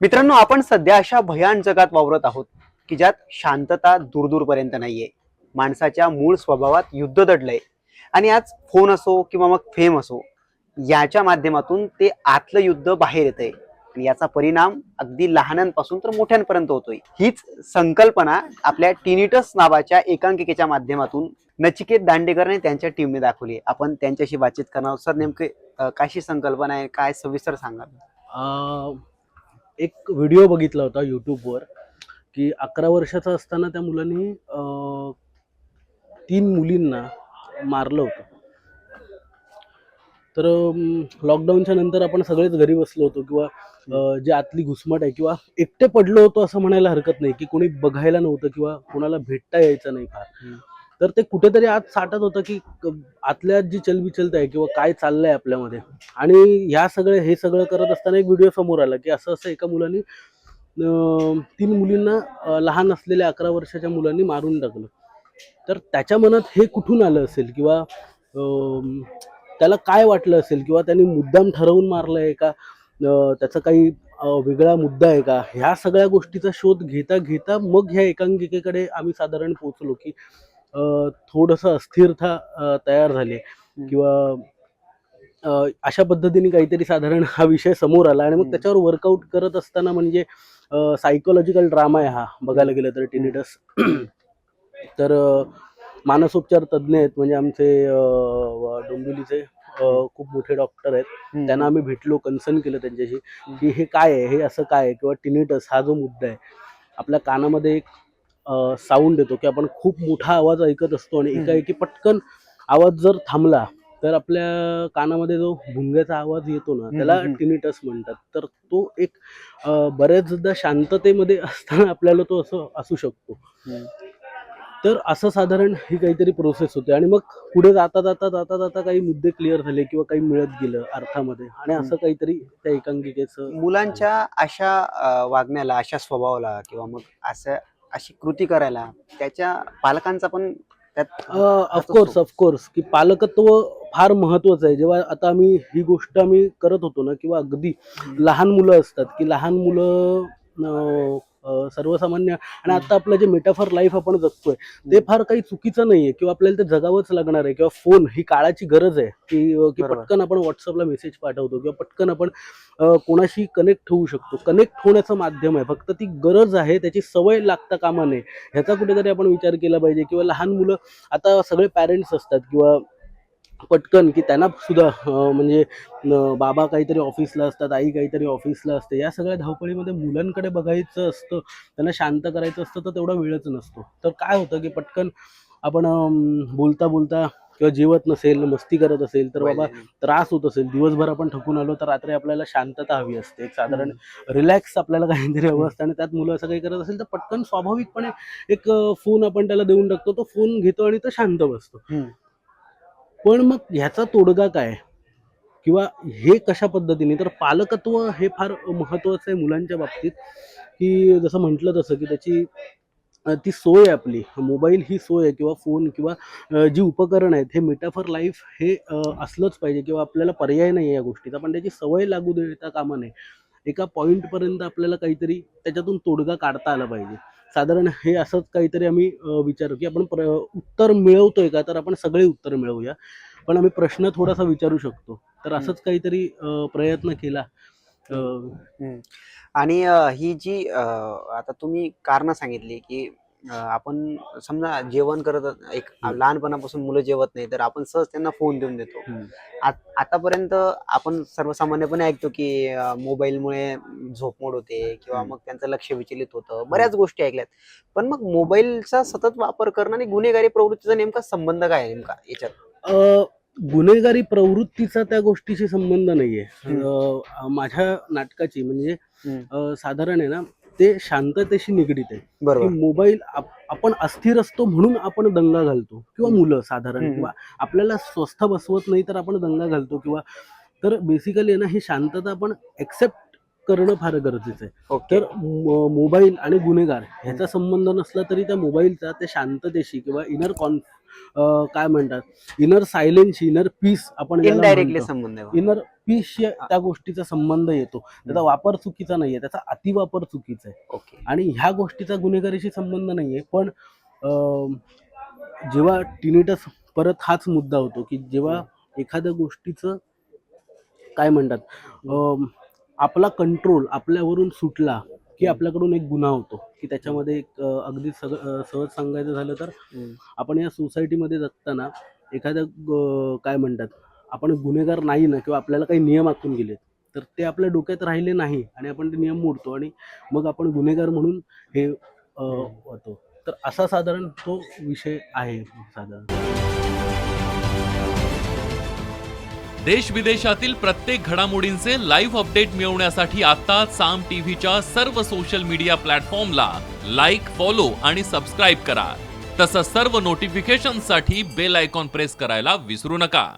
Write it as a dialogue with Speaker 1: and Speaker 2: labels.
Speaker 1: मित्रांनो, आपण सध्या अशा भयान जगात वावरत आहोत की ज्यात शांतता दूरदूरपर्यंत नाहीये. माणसाच्या मूळ स्वभावात युद्ध दडलंय. आणि आज फोन असो किंवा मग फेम असो, याच्या माध्यमातून ते आतलं युद्ध बाहेर येतंय. आणि याचा परिणाम अगदी लहानांपासून तर मोठ्यांपर्यंत होतोय. हीच संकल्पना आपल्या टिनिटस नावाच्या एकांकिकेच्या माध्यमातून नचिकेत दांडेकरने त्यांच्या टीमने दाखवली. आपण त्यांच्याशी बातचीत करणार आहोत. सर, नेमके कशी संकल्पना आहे, काय सविस्तर सांगा.
Speaker 2: अ, एक व्हिडिओ बघितला होता यूट्यूबवर की 11 वर्षाचा असताना त्या मुलांनी 3 मुलींना मारलं होतं. तर लॉकडाऊनच्या नंतर आपण सगळेच घरी बसलो होतो किंवा जे आतली घुसमट आहे किंवा एकटे पडलो होतो असं म्हणायला हरकत नाही की कोणी बघायला नव्हतं किंवा कोणाला भेटता यायचं नाही फार. तर ते कुठेतरी आत साठत होतं की आतल्या जी चलबिचलत आहे किंवा काय चाललंय आपल्यामध्ये. आणि हे सगळं करत असताना एक व्हिडिओ समोर आला की असं एका मुलांनी 3 मुलींना लहान असलेल्या 11 वर्षाच्या मुलांनी मारून टाकलं. तर त्याच्या मनात हे कुठून आलं असेल किंवा त्याला काय वाटलं असेल किंवा त्यांनी मुद्दाम ठरवून मारलंय का, त्याचा काही वेगळा मुद्दा आहे का, ह्या सगळ्या गोष्टीचा शोध घेता घेता मग ह्या एकांकिकेकडे आम्ही साधारण पोहोचलो की थोडंसं अस्थिरता तयार झाली किंवा अशा पद्धतीने काहीतरी साधारण हा विषय समोर आला. आणि मग त्याच्यावर वर्कआउट करत असताना म्हणजे सायकोलॉजिकल ड्रामा आहे हा बघायला गेलं तर टिनिटस. तर मानसोपचार तज्ज्ञ आहेत म्हणजे आमचे डोंबिवलीचे खूप मोठे डॉक्टर आहेत. त्यांना आम्ही भेटलो, कन्सर्न केलं त्यांच्याशी की हे काय आहे, हे असं काय आहे, किंवा टिनिटस हा जो मुद्दा आहे, आपल्या कानामध्ये एक साऊंड येतो की आपण खूप मोठा आवाज ऐकत असतो आणि एकाएकी पटकन आवाज जर थांबला तर आपल्या कानामध्ये जो भुंग्याचा आवाज येतो ना, त्याला टिनिटस म्हणतात. तर तो एक बऱ्याचदा शांततेमध्ये असताना आपल्याला तो असं असू शकतो. तर असं साधारण ही काहीतरी प्रोसेस होते आणि मग पुढे जाता जाता जाता जाता काही मुद्दे क्लिअर झाले किंवा काही मिळत गेलं अर्थामध्ये. आणि असं काहीतरी त्या एकांकिकेचं
Speaker 1: मुलांच्या अशा वागण्याला, अशा स्वभावाला किंवा मग अशी कृती करायला त्याच्या पालकांचा पण त्यात हात असतो.
Speaker 2: ऑफकोर्स की पालकत्व फार महत्वाचं आहे. जेव्हा आता ही गोष्ट आम्ही करत होतो ना, किंवा अगदी लहान मुलं असतात की लहान मुलं सर्वसामान्य, आणि आता आपलं जे मेटाफर लाईफ आपण जगतोय ते फार काही चुकीचं नाहीये किंवा आपल्याला ते जगावंच लागणार आहे. किंवा फोन ही काळाची गरज आहे की
Speaker 1: बरोबर.
Speaker 2: पटकन आपण व्हॉट्सअपला मेसेज पाठवतो किंवा पटकन आपण कोणाशी कनेक्ट होऊ शकतो. कनेक्ट होण्याचं माध्यम आहे, फक्त ती गरज आहे, त्याची सवय लागता कामा नये, ह्याचा कुठेतरी आपण विचार केला पाहिजे. किंवा लहान मुलं, आता सगळे पॅरेंट्स असतात किंवा पटकन की त्यांना सुद्धा म्हणजे बाबा काहीतरी ऑफिसला असतात, आई काहीतरी ऑफिसला असते, या सगळ्या धावपळीमध्ये मुलांकडे बघायचं असतं, त्यांना शांत करायचं असतं, तर तेवढा वेळच नसतो. तर काय होतं की पटकन आपण बोलता बोलता किंवा जेवत नसेल, मस्ती करत असेल, तर बाबा त्रास होत असेल, दिवसभर आपण थकून आलो, तर रात्री आपल्याला शांतता हवी असते, एक साधारण रिलॅक्स आपल्याला काहीतरी हवं असतं. आणि त्यात मुलं असं काही करत असेल तर पटकन स्वाभाविकपणे एक फोन आपण त्याला देऊन टाकतो, तो फोन घेतो आणि तो शांत बसतो. पण मग ह्याचा तोडगा काय किंवा हे कशा पद्धतीने, तर पालकत्व हे फार महत्वाचं आहे मुलांच्या बाबतीत. की जसं म्हटलं तसं की त्याची ती सोय आहे आपली, मोबाईल ही सोय आहे किंवा फोन किंवा जी उपकरण आहेत, हे मेटाफर लाईफ हे असलंच पाहिजे किंवा आपल्याला पर्याय नाही आहे या गोष्टीचा. पण त्याची सवय लागू देता कामा नये. एका पॉईंट पर्यंत आपल्याला काहीतरी त्याच्यातून तोडगा काढता आला पाहिजे. साधारण हे असंच काहीतरी आम्ही विचारू की आपण उत्तर मिळवतोय का, तर आपण सगळे उत्तर मिळवूया, पण आम्ही प्रश्न थोडासा विचारू शकतो. तर असंच काहीतरी प्रयत्न केला.
Speaker 1: आणि ही जी आता तुम्ही कारणं सांगितली की आपण समजा जेवण करत एक लहानपणापासून मुलं जेवत नाही तर आपण सहज त्यांना फोन देऊन देतो. आतापर्यंत आपण सर्वसामान्यपणे ऐकतो की मोबाईलमुळे झोपमोड होते किंवा मग त्यांचं लक्ष विचलित होतं, बऱ्याच गोष्टी ऐकल्यात. पण मग मोबाईलचा सतत वापर करणं आणि गुन्हेगारी प्रवृत्तीचा नेमका संबंध काय आहे नेमका याच्यात?
Speaker 2: गुन्हेगारी प्रवृत्तीचा त्या गोष्टीशी संबंध नाहीये. माझ्या नाटकाची म्हणजे साधारण आहे ना, ते शांततेशी निगडीत आहे. की
Speaker 1: बरोबर.
Speaker 2: मोबाईल आपण अस्थिर असतो म्हणून आपण दंगा घालतो किंवा मुलं साधारण, किंवा आपल्याला स्वस्थ बसवत नाही तर आपण दंगा घालतो किंवा. तर बेसिकली ना, ही शांतता आपण एक्सेप्ट करणं फार गरजेचं आहे.
Speaker 1: ओके.
Speaker 2: तर मोबाईल आणि गुन्हेगार ह्याचा संबंध नसला तरी त्या मोबाईलचा त्या शांततेशी किंवा इनर काय म्हणतात इनर सायलेन्स, इनर पीस आपण
Speaker 1: इनडायरेक्टली संबंध आहे.
Speaker 2: इनर पीसशी त्या गोष्टीचा संबंध येतो. त्याचा वापर चुकीचा नाहीये, त्याचा अतिवापर चुकीचा आहे.
Speaker 1: ओके.
Speaker 2: आणि ह्या गोष्टीचा गुन्हेगारीशी संबंध नाहीये. पण जेव्हा टिनिटस, परत हाच मुद्दा होतो की जेव्हा एखाद्या गोष्टीचं काय म्हणतात आपला कंट्रोल आपल्यावरून सुटला की आपल्याकडून एक गुन्हा होतो. की त्याच्यामध्ये एक अगदी सहज सांगायचं झालं तर आपण या सोसायटीमध्ये जगताना एखाद्या काय म्हणतात आपण गुन्हेगार नाही ना, किंवा आपल्याला काही नियम आखून गेले तर ते आपल्या डोक्यात राहिले नाही आणि आपण ते नियम मोडतो आणि मग आपण गुन्हेगार म्हणून हे होतो. तर असा साधारण तो विषय आहे साधारण.
Speaker 3: देश विदेशातील प्रत्येक घडामोडींचे लाईव्ह अपडेट मिळवण्यासाठी आता साम टीव्हीच्या सर्व सोशल मीडिया प्लॅटफॉर्मला लाईक, फॉलो आणि सबस्क्राईब करा. तसंच सर्व नोटिफिकेशनसाठी बेल आयकॉन प्रेस करायला विसरू नका.